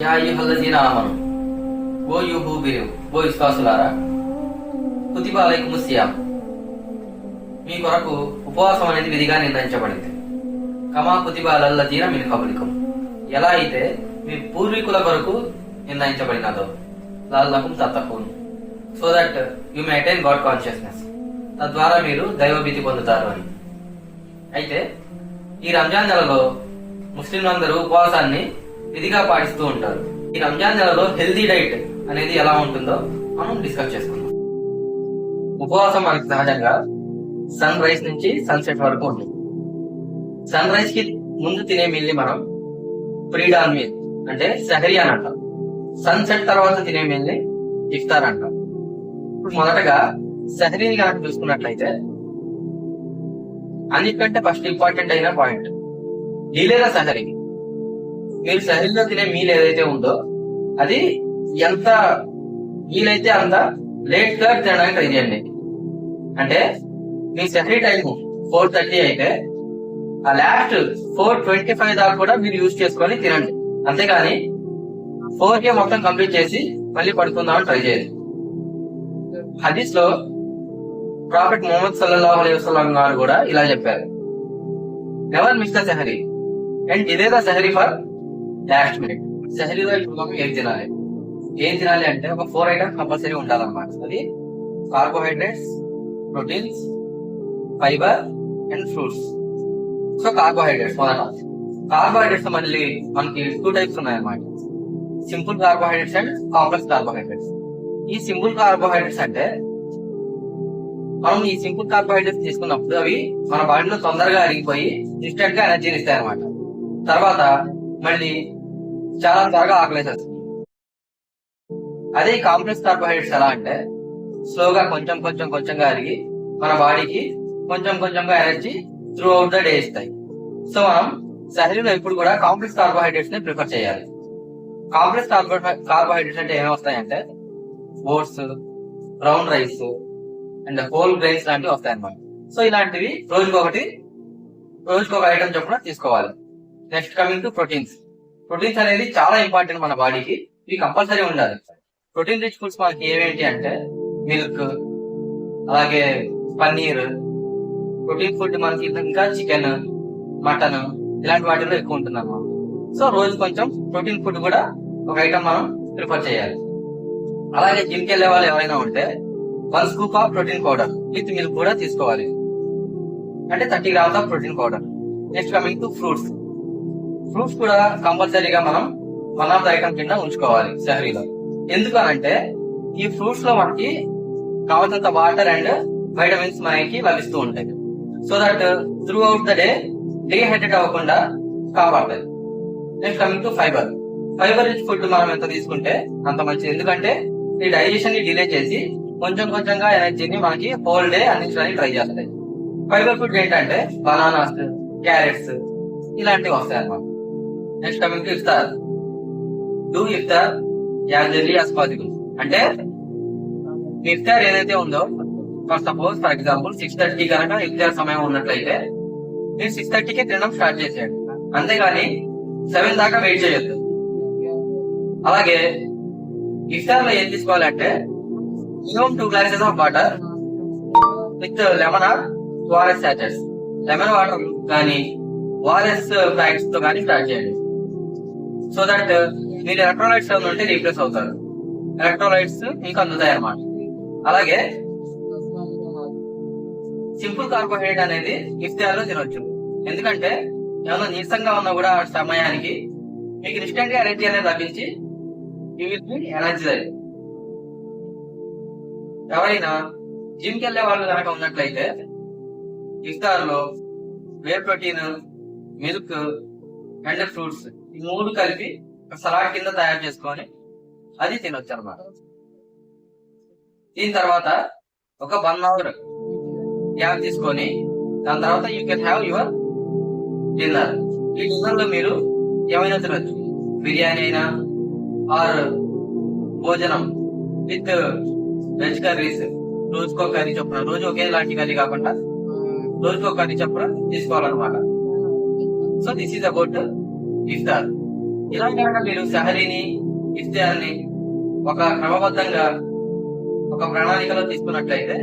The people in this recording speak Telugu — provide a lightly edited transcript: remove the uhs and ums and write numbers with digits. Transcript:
యా అయ్యుహల్లజీన ఆమను, ఓ యూహు బిరు, ఓ విశ్వాసులారా, కుతిబా అలైకుముస్ సియామ్, మీ కొరకు ఉపవాసం అనేది విధిగా నిర్ణయించబడింది. కమా కుతిబా అలల్లజీన మిన్ కబ్లికుం, ఎలా అయితే మీ పూర్వీకుల కొరకు నిర్ణయించబడినదో, లల్లకుం తత్తఖూన్, so that you may attain God consciousness, తద్వారా మీరు దైవభీతి పొందుతారు అని. అయితే ఈ రంజాన్ నెలలో ముస్లింలందరూ ఉపవాసాన్ని విధిగా పాటిస్తూ ఉంటారు. ఈ రంజాన్ నెలలో హెల్దీ డైట్ అనేది ఎలా ఉంటుందో మనం డిస్కస్ చేసుకుందాం. ఉపవాసం మనకి సహజంగా సన్ రైజ్ నుంచి సన్సెట్ వరకు ఉంటుంది. సన్ రైజ్ కి ముందు తినే మీల్ ని మనం ప్రీడాన్ మీల్ అంటే సెహరీ అని అంటాం. సన్సెట్ తర్వాత తినే మీల్ ని ఇఫ్తార్ అంటాం. ఇప్పుడు మొదటగా సెహరీని కనుక చూసుకున్నట్లయితే అన్నిటికంటే ఫస్ట్ ఇంపార్టెంట్ అయిన పాయింట్ డిలేల సెహరీ. మీరు సెహరీలో తినే మీల్ ఏదైతే ఉందో అది ఎంత వీలైతే అంత లేట్ గా తినడానికి ట్రై చేయండి. అంటే మీ సెహరీ టైం 4:30 అయితే ఆ లాస్ట్ 4:25 దాకా కూడా మీరు యూజ్ చేసుకొని తినండి. అంతేగాని 4 మొత్తం కంప్లీట్ చేసి మళ్ళీ పడుకుందామని ట్రై చేయండి. హదీస్ లో ప్రాఫెట్ ముహమ్మద్ సల్లల్లాహు అలైహి వసల్లం గారు కూడా ఇలా చెప్పారు, never miss the sehri and ఇదే the sehri for last minute. సెహరీలో ఇప్పుడు మనం ఏం తినాలి అంటే ఒక 4 ఐటమ్స్ కంపల్సరీ ఉండాలన్నమాట. అది carbohydrates, proteins, fibre and fruits. So carbohydrates మొదట. కార్బోహైడ్రేట్స్ మళ్ళీ మనకి 2 టైప్స్ ఉన్నాయన్నమాట, simple carbohydrates and complex carbohydrates. ఈ సింపుల్ కార్బోహైడ్రేట్స్ అంటే మనం ఈ సింపుల్ కార్బోహైడ్రేట్స్ తీసుకున్నప్పుడు అవి మన బాడీలో తొందరగా అరిగిపోయి ఇన్స్టెంట్ గా ఎనర్జీని ఇస్తాయి అనమాట. తర్వాత మళ్ళీ చాలా త్వరగా ఆకలేసేస్తుంది. అదే కాంప్లెక్స్ కార్బోహైడ్రేట్స్ ఎలా అంటే స్లోగా కొంచెంగా అరిగి మన బాడీకి కొంచెంగా energy throughout the day ఇస్తాయి. సో మనం సెహరీలో ఇప్పుడు కూడా కాంప్లెక్స్ కార్బోహైడ్రేట్స్ ని ప్రిఫర్ చేయాలి. కాంప్లెక్స్ కార్బోహైడ్రేట్స్ అంటే ఏమేమి వస్తాయంటే oats, brown rice and whole grains లాంటివి వస్తాయి అన్నమాట. సో ఇలాంటివి రోజుకొక ఐటమ్ చొప్పున తీసుకోవాలి. Next coming to proteins. Proteins అనేది చాలా ఇంపార్టెంట్ మన బాడీకి, ఇవి కంపల్సరీ ఉండాలి. ప్రోటీన్ రిచ్ ఫుడ్స్ మనకి ఏమేంటి అంటే మిల్క్, అలాగే పన్నీర్. ప్రోటీన్ ఫుడ్ మనకి ఇంకా చికెన్, మటన్ ఇలాంటి వాటిలో ఎక్కువ ఉంటుంది అన్నమాట. సో రోజు కొంచెం ప్రోటీన్ ఫుడ్ కూడా ఒక ఐటమ్ మనం ప్రిఫర్ చేయాలి. అలాగే జిమ్కి వెళ్ళే వాళ్ళు ఎవరైనా ఉంటే 1 scoop of protein powder with milk కూడా తీసుకోవాలి, అంటే 30 grams of protein powder. Next coming to fruits. Fruits కూడా కంపల్సరీగా మనం 1 ఆఫ్ ద ఐటమ్ కింద ఉంచుకోవాలి సెహరీలో. ఎందుకనంటే ఈ ఫ్రూట్స్ లో మనకి కావాల్సినంత వాటర్ అండ్ వైటమిన్స్ మనకి లభిస్తూ ఉంటాయి. So that through out the day dehydrate అవ్వకుండా కాపాడతాయి. Next coming to fibre. Fibre rich food మనం ఎంత తీసుకుంటే అంత మంచిది, ఎందుకంటే ఈ డైజెషన్ ని డిలే చేసి కొంచెంగా ఎనర్జీని మనకి హోల్ డే అందించడానికి ట్రై చేస్తాయి. ఫైబర్ ఫుడ్ ఏంటంటే బనానాస్, క్యారెట్స్ ఇలాంటివి వస్తాయి అన్నమాట. Next coming to iftar. Do iftar as early as possible. అంటే ఇఫ్తార్ ఏదైతే ఉందో ఫర్ ఎగ్జాంపుల్ 6:30 కనుక ఇఫ్తార్ సమయం ఉన్నట్లయితే మీరు 6:30కే తినడం స్టార్ట్ చేసేయండి, అంతేగాని 7 దాకా వెయిట్ చేయొద్దు. అలాగే ఇఫ్తార్ లో ఏం తీసుకోవాలంటే minimum 2 glasses of water with lemon or ORS sachets. Lemon water కానీ ఓఆర్ఎస్ ప్యాకెట్స్ తో కానీ స్టార్ట్ చేయండి. సో దట్ మీరు ఎలక్ట్రోలైట్స్ ఉంటే రీప్లేస్ అవుతారు, ఎలక్ట్రోలైట్స్ మీకు అందుతాయి అన్నమాట. అలాగే సింపుల్ కార్బోహైడ్రేట్ అనేది ఇఫ్తార్ లో తినొచ్చు, ఎందుకంటే ఏమైనా నీరసంగా ఉన్నా కూడా ఆ సమయానికి మీకు ఇన్స్టెంట్ గా ఎనర్జీ అనేది లభించి ఎనర్జీ. ఎవరైనా జిమ్ కి వెళ్లే వాళ్ళు కనుక ఉన్నట్లయితే ఇఫ్తార్ లో whey protein, milk and fruits ఈ 3 కలిపి సలాడ్ కింద తయారు చేసుకొని అది తినొచ్చు అన్నమాట. దీని తర్వాత ఒక 1 hour గ్యాప్ తీసుకొని దాని తర్వాత you can have your dinner. ఈ డిన్నర్ లో మీరు ఏమైనా తినొచ్చు, బిర్యానీ అయినా ఆర్ భోజనం విత్ వెజ్ కర్రీస్. రోజుకో కర్రీ చొప్పున, రోజు ఒకేలాంటి కర్రీ కాకుండా రోజుకో కర్రీ చొప్పున తీసుకోవాలన్నమాట. సో దిస్ ఈజ్ అబౌట్ ఇఫ్తార్. ఇలా కనుక మీరు సహరీని ఇఫ్తియార్ని ఒక క్రమబద్ధంగా ఒక ప్రణాళికలో తీసుకున్నట్లయితే